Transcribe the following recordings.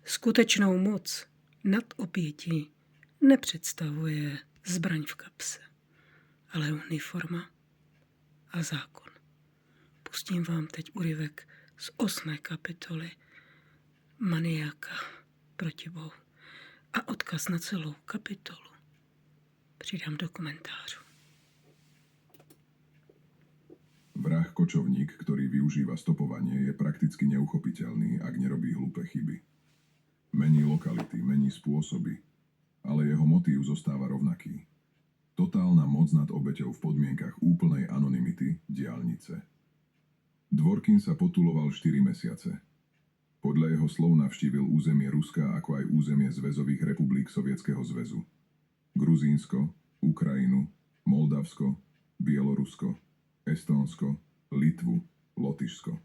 Skutečnou moc nad obětí nepředstavuje zbraň v kapse, ale uniforma a zákon. Pustím vám teď úryvek z 8. kapitoly Maniaka proti Bohu a odkaz na celou kapitolu přidám do komentářů. Vrah kočovník, ktorý využíva stopovanie, je prakticky neuchopiteľný, ak nerobí hlúpe chyby. Mení lokality, mení spôsoby, ale jeho motív zostáva rovnaký. Totálna moc nad obeťou v podmienkach úplnej anonymity, diaľnice. Dworkin sa potuloval 4 mesiace. Podľa jeho slov navštívil územie Ruska ako aj územie zväzových republik Sovietskeho zväzu. Gruzínsko, Ukrajinu, Moldavsko, Bielorusko, Estónsko, Litvu, Lotyšsko.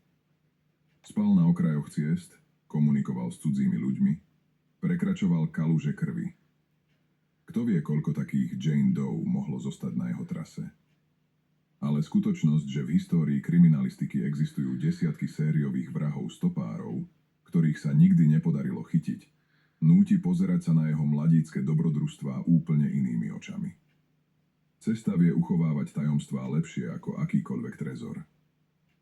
Spal na okrajoch ciest, komunikoval s cudzími ľuďmi, prekračoval kaluže krvi. Kto vie, koľko takých Jane Doe mohlo zostať na jeho trase? Ale skutočnosť, že v histórii kriminalistiky existujú desiatky sériových vrahov stopárov, ktorých sa nikdy nepodarilo chytiť, núti pozerať sa na jeho mladícke dobrodružstvá úplne inými očami. Cesta vie uchovávať tajomstvá lepšie ako akýkoľvek trezor.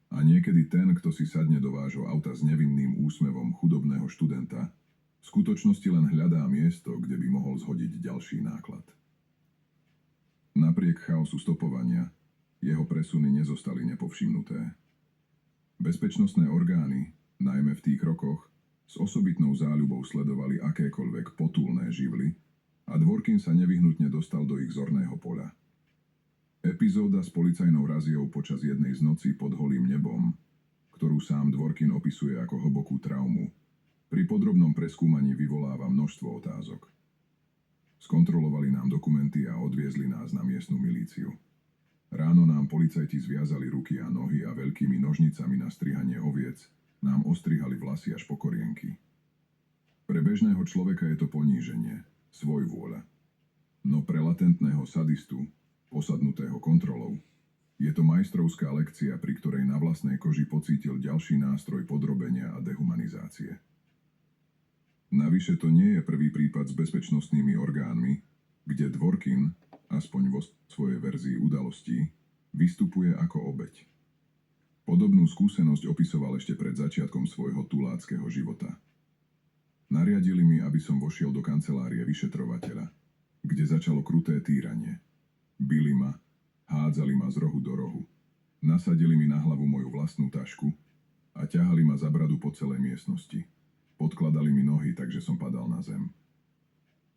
A niekedy ten, kto si sadne do vášho auta s nevinným úsmevom chudobného študenta, v skutočnosti len hľadá miesto, kde by mohol zhodiť ďalší náklad. Napriek chaosu stopovania, jeho presuny nezostali nepovšimnuté. Bezpečnostné orgány, najmä v tých rokoch, s osobitnou záľubou sledovali akékoľvek potulné živly a Dworkin sa nevyhnutne dostal do ich zorného poľa. Epizóda s policajnou raziou počas jednej z nocí pod holým nebom, ktorú sám Dworkin opisuje ako hlbokú traumu, pri podrobnom preskúmaní vyvoláva množstvo otázok. Skontrolovali nám dokumenty a odviezli nás na miestnu milíciu. Ráno nám policajti zviazali ruky a nohy a veľkými nožnicami na strihanie oviec nám ostrihali vlasy až po korienky. Pre bežného človeka je to poníženie, svojvôľa. No pre latentného sadistu, posadnutého kontrolou, je to majstrovská lekcia, pri ktorej na vlastnej koži pocítil ďalší nástroj podrobenia a dehumanizácie. Navyše to nie je prvý prípad s bezpečnostnými orgánmi, kde Dworkin, aspoň vo svojej verzii udalostí, vystupuje ako obeť. Podobnú skúsenosť opisoval ešte pred začiatkom svojho tuláckeho života. Nariadili mi, aby som vošiel do kancelárie vyšetrovateľa, kde začalo kruté týranie. Bili ma, hádzali ma z rohu do rohu, nasadili mi na hlavu moju vlastnú tašku a ťahali ma za bradu po celej miestnosti. Podkladali mi nohy, takže som padal na zem.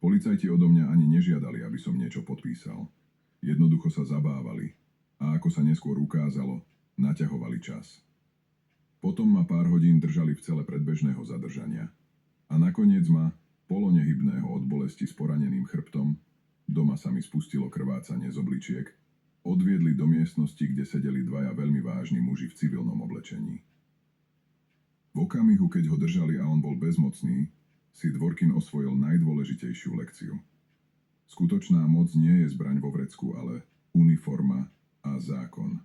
Policajti odo mňa ani nežiadali, aby som niečo podpísal. Jednoducho sa zabávali a ako sa neskôr ukázalo, naťahovali čas. Potom ma pár hodín držali v cele predbežného zadržania a nakoniec ma, polonehybného od bolesti s poraneným chrbtom, doma sa mi spustilo krvácanie z obličiek, odviedli do miestnosti, kde sedeli dvaja veľmi vážni muži v civilnom oblečení. V okamihu, keď ho držali a on bol bezmocný, si Dworkin osvojil najdôležitejšiu lekciu. Skutočná moc nie je zbraň vo vrecku, ale uniforma a zákon.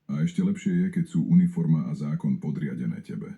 A ešte lepšie je, keď sú uniforma a zákon podriadené tebe.